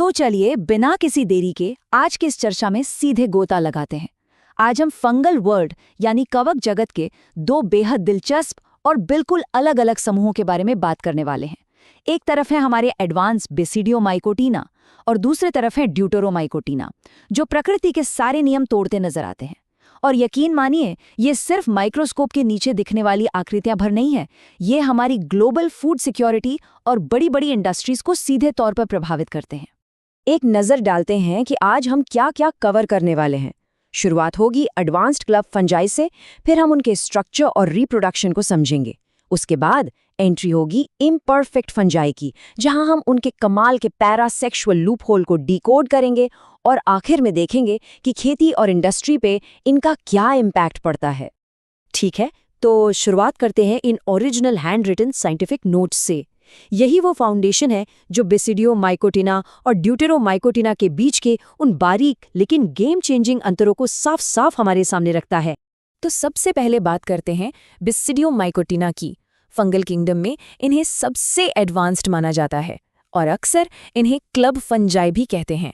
तो चलिए बिना किसी देरी के आज की इस चर्चा में सीधे गोता लगाते हैं। आज हम फंगल वर्ल्ड यानी कवक जगत के दो बेहद दिलचस्प और बिल्कुल अलग अलग समूहों के बारे में बात करने वाले हैं। एक तरफ है हमारे एडवांस बेसिडियोमाइकोटिना और दूसरी तरफ है ड्यूटेरोमाइकोटिना, जो प्रकृति के सारे नियम तोड़ते नजर आते हैं। और यकीन मानिए, ये सिर्फ माइक्रोस्कोप के नीचे दिखने वाली आकृतियां भर नहीं है, ये हमारी ग्लोबल फूड सिक्योरिटी और बड़ी बड़ी इंडस्ट्रीज को सीधे तौर पर प्रभावित करते हैं। एक नज़र डालते हैं कि आज हम क्या क्या कवर करने वाले हैं। शुरुआत होगी एडवांस्ड क्लब फंजाई से, फिर हम उनके स्ट्रक्चर और रिप्रोडक्शन को समझेंगे। उसके बाद एंट्री होगी इम्परफेक्ट फंजाई की, जहां हम उनके कमाल के पैरासेक्सुअल लूपहोल को डिकोड करेंगे और आखिर में देखेंगे कि खेती और इंडस्ट्री पे इनका क्या इम्पैक्ट पड़ता है। ठीक है, तो शुरुआत करते हैं इन original handwritten scientific notes से। यही वो फाउंडेशन है जो बेसिडियोमाइकोटिना और ड्यूटेरोमाइकोटिना के बीच के उन बारीक लेकिन गेम चेंजिंग अंतरों को साफ साफ हमारे सामने रखता है। तो सबसे पहले बात करते हैं बेसिडियोमाइकोटिना की। फंगल किंगडम में इन्हें सबसे एडवांस्ड माना जाता है और अक्सर इन्हें क्लब फंजाई भी कहते हैं।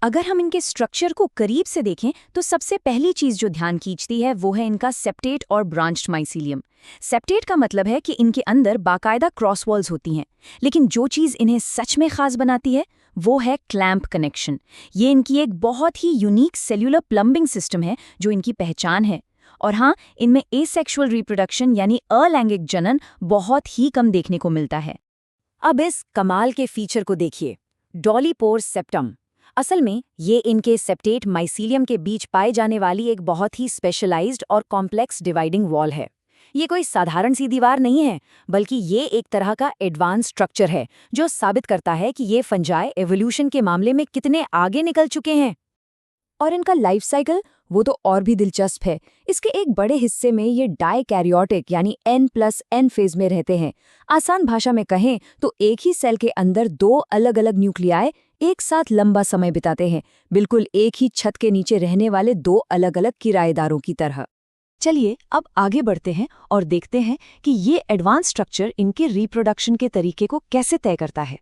अगर हम इनके स्ट्रक्चर को करीब से देखें तो सबसे पहली चीज जो ध्यान खींचती है वो है इनका सेप्टेट और ब्रांच्ड माइसीलियम। सेप्टेट का मतलब है कि इनके अंदर बाकायदा क्रॉस वॉल्स होती हैं, लेकिन जो चीज इन्हें सच में खास बनाती है वो है क्लैंप कनेक्शन। ये इनकी एक बहुत ही यूनिक सेल्यूलर प्लम्बिंग सिस्टम है जो इनकी पहचान है। और हाँ, इनमें एसेक्सुअल रिप्रोडक्शन यानी अलैंगिक जनन बहुत ही कम देखने को मिलता है। अब इस कमाल के फीचर को देखिए, डॉलीपोर सेप्टम। असल में ये इनके सेप्टेट माइसीलियम के बीच पाए जाने वाली एक बहुत ही स्पेशलाइज्ड और कॉम्प्लेक्स डिवाइडिंग वॉल है। ये कोई साधारण सी दीवार नहीं है, बल्कि ये एक तरह का एडवांस स्ट्रक्चर है जो साबित करता है कि ये फंजाई एवोल्यूशन के मामले में कितने आगे निकल चुके हैं। और इनका लाइफ साइकिल वो तो और भी दिलचस्प है। इसके एक बड़े हिस्से में ये डाइकैरियोटिक यानी N+N फेज में रहते हैं। आसान भाषा में कहें तो एक ही सेल के अंदर दो अलग अलग न्यूक्लियाई एक साथ लंबा समय बिताते हैं, बिल्कुल एक ही छत के नीचे रहने वाले दो अलग अलग किराएदारों की तरह। चलिए अब आगे बढ़ते हैं और देखते हैं कि ये एडवांस स्ट्रक्चर इनके रिप्रोडक्शन के तरीके को कैसे तय करता है।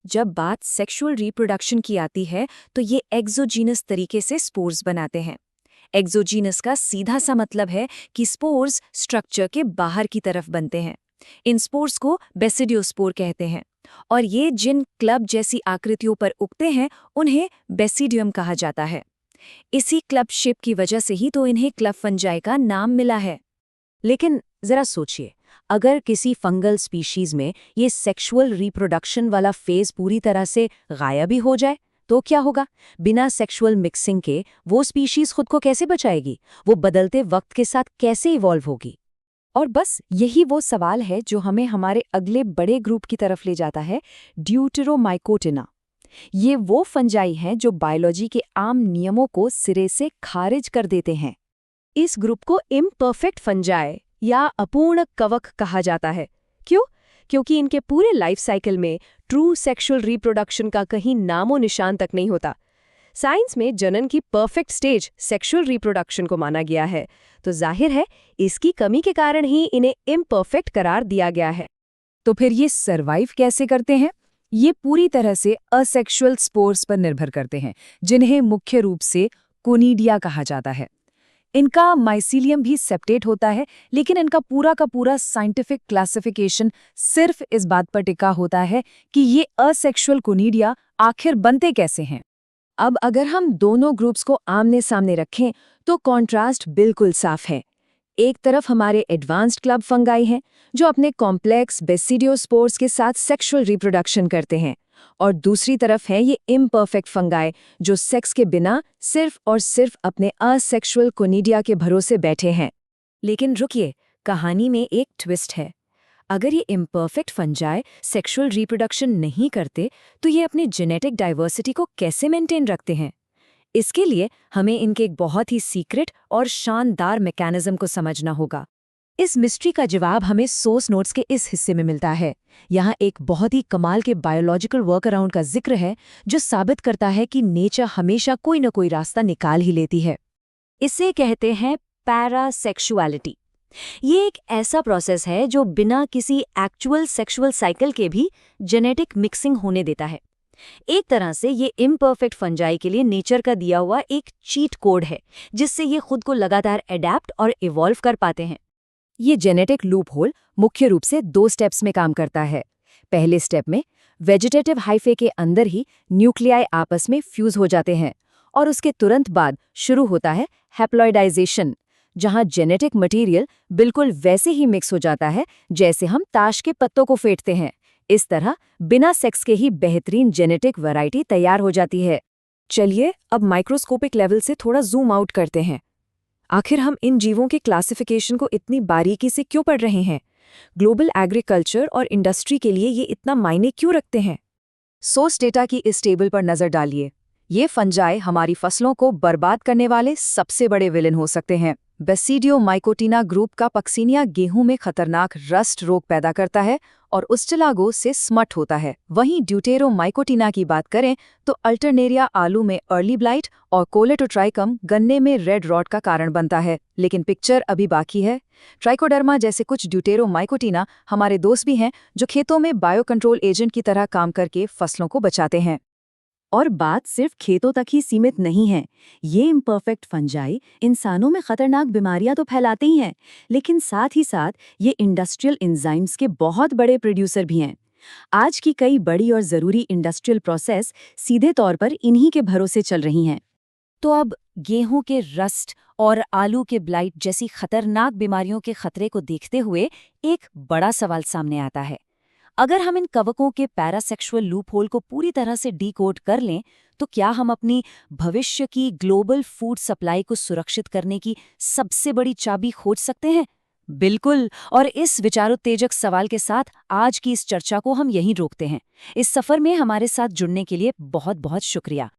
जब बात सेक्सुअल रिप्रोडक्शन की आती है तो ये एक्सोजीनस तरीके से स्पोर्स बनाते हैं। एक्सोजीनस का सीधा सा मतलब है कि स्पोर्स स्ट्रक्चर के बाहर की तरफ बनते हैं। इन स्पोर्स को बेसिडियोस्पोर कहते हैं और ये जिन क्लब जैसी आकृतियों पर उगते हैं उन्हें बेसिडियम कहा जाता है। इसी क्लब शेप की वजह से ही तो इन्हें क्लब फंजाई का नाम मिला है। लेकिन जरा सोचिए, अगर किसी फंगल स्पीशीज में ये सेक्सुअल रिप्रोडक्शन वाला फेज पूरी तरह से गायब ही हो जाए तो क्या होगा? बिना सेक्सुअल मिक्सिंग के वो स्पीशीज खुद को कैसे बचाएगी? वो बदलते वक्त के साथ कैसे इवॉल्व होगी? और बस यही वो सवाल है जो हमें हमारे अगले बड़े ग्रुप की तरफ ले जाता है, ड्यूटेरोमाइकोटिना। ये वो फंजाई हैं जो बायोलॉजी के आम नियमों को सिरे से खारिज कर देते हैं। इस ग्रुप को इम्परफेक्ट फंजाई या अपूर्ण कवक कहा जाता है। क्यों? क्योंकि इनके पूरे लाइफ साइकिल में ट्रू सेक्सुअल रिप्रोडक्शन का कहीं नामो निशान तक नहीं होता। साइंस में जनन की परफेक्ट स्टेज सेक्सुअल रिप्रोडक्शन को माना गया है, तो जाहिर है इसकी कमी के कारण ही इन्हें इम्परफेक्ट करार दिया गया है। तो फिर ये सर्वाइव कैसे करते हैं? ये पूरी तरह से असेक्सुअल स्पोर्स पर निर्भर करते हैं, जिन्हें मुख्य रूप से कोनिडिया कहा जाता है। इनका माइसीलियम भी सेप्टेट होता है, लेकिन इनका पूरा का पूरा साइंटिफिक क्लासिफिकेशन सिर्फ इस बात पर टिका होता है कि ये असेक्सुअल कोनिडिया आखिर बनते कैसे हैं। अब अगर हम दोनों ग्रुप्स को आमने सामने रखें तो कॉन्ट्रास्ट बिल्कुल साफ है। एक तरफ हमारे एडवांस्ड क्लब फंगाई हैं जो अपने कॉम्प्लेक्स बेसिडियोस्पोर्स के साथ सेक्सुअल रिप्रोडक्शन करते हैं, और दूसरी तरफ है ये इम्परफेक्ट फंगाई जो सेक्स के बिना सिर्फ और सिर्फ अपने असेक्सुअल कोनिडिया के भरोसे बैठे हैं। लेकिन रुकिए, कहानी में एक ट्विस्ट है। अगर ये इम्परफेक्ट फंजाई सेक्सुअल रिप्रोडक्शन नहीं करते तो ये अपनी जेनेटिक डाइवर्सिटी को कैसे मेंटेन रखते हैं? इसके लिए हमें इनके एक बहुत ही सीक्रेट और शानदार मैकेनिज्म को समझना होगा। इस मिस्ट्री का जवाब हमें सोर्स नोट्स के इस हिस्से में मिलता है। यहाँ एक बहुत ही कमाल के बायोलॉजिकल वर्कअराउंड का जिक्र है जो साबित करता है कि नेचर हमेशा कोई न कोई रास्ता निकाल ही लेती है। इसे कहते हैं पैरासेक्सुअलिटी। ये एक ऐसा प्रोसेस है जो बिना किसी एक्चुअल सेक्सुअल साइकिल के भी जेनेटिक मिक्सिंग होने देता है। एक तरह से ये इम्परफेक्ट फंजाई के लिए नेचर का दिया हुआ एक चीट कोड है, जिससे ये खुद को लगातार एडैप्ट और इवॉल्व कर पाते हैं। ये जेनेटिक लूप होल मुख्य रूप से 2 स्टेप्स में काम करता है। पहले स्टेप में वेजिटेटिव हाइफे के अंदर ही न्यूक्लियाई आपस में फ्यूज हो जाते हैं और उसके तुरंत बाद शुरू होता है हैप्लॉइडाइजेशन, जहां जेनेटिक मटेरियल बिल्कुल वैसे ही मिक्स हो जाता है जैसे हम ताश के पत्तों को फेंटते हैं। इस तरह बिना सेक्स के ही बेहतरीन जेनेटिक वैरायटी तैयार हो जाती है। चलिए अब माइक्रोस्कोपिक लेवल से थोड़ा जूम आउट करते हैं। आखिर हम इन जीवों के क्लासिफिकेशन को इतनी बारीकी से क्यों पढ़ रहे हैं? ग्लोबल एग्रीकल्चर और इंडस्ट्री के लिए ये इतना मायने क्यों रखते हैं? सोर्स डेटा की इस टेबल पर नजर डालिए। ये फंजाई हमारी फसलों को बर्बाद करने वाले सबसे बड़े विलेन हो सकते हैं। बेसिडियोमाइकोटिना ग्रुप का पक्सिनिया गेहूं में खतरनाक रस्ट रोग पैदा करता है और उस्टलागो से स्मट होता है। वहीं ड्यूटेरोमाइकोटिना की बात करें तो अल्टरनेरिया आलू में अर्ली ब्लाइट और कोलेटोट्राइकम गन्ने में रेड रॉट का कारण बनता है। लेकिन पिक्चर अभी बाकी है। ट्राइकोडर्मा जैसे कुछ ड्यूटेरोमाइकोटिना हमारे दोस्त भी हैं जो खेतों में बायो कंट्रोल एजेंट की तरह काम करके फसलों को बचाते हैं। और बात सिर्फ खेतों तक ही सीमित नहीं है। ये इम्परफेक्ट फंजाई इंसानों में खतरनाक बीमारियां तो फैलाते ही हैं, लेकिन साथ ही साथ ये इंडस्ट्रियल एंजाइम्स के बहुत बड़े प्रोड्यूसर भी हैं। आज की कई बड़ी और ज़रूरी इंडस्ट्रियल प्रोसेस सीधे तौर पर इन्हीं के भरोसे चल रही हैं। तो अब गेहूं के रस्ट और आलू के ब्लाइट जैसी खतरनाक बीमारियों के खतरे को देखते हुए एक बड़ा सवाल सामने आता है। अगर हम इन कवकों के पैरासेक्सुअल लूपहोल को पूरी तरह से डीकोड कर लें, तो क्या हम अपनी भविष्य की ग्लोबल फूड सप्लाई को सुरक्षित करने की सबसे बड़ी चाबी खोज सकते हैं? बिल्कुल। और इस विचारोत्तेजक सवाल के साथ आज की इस चर्चा को हम यहीं रोकते हैं। इस सफर में हमारे साथ जुड़ने के लिए बहुत बहुत शुक्रिया।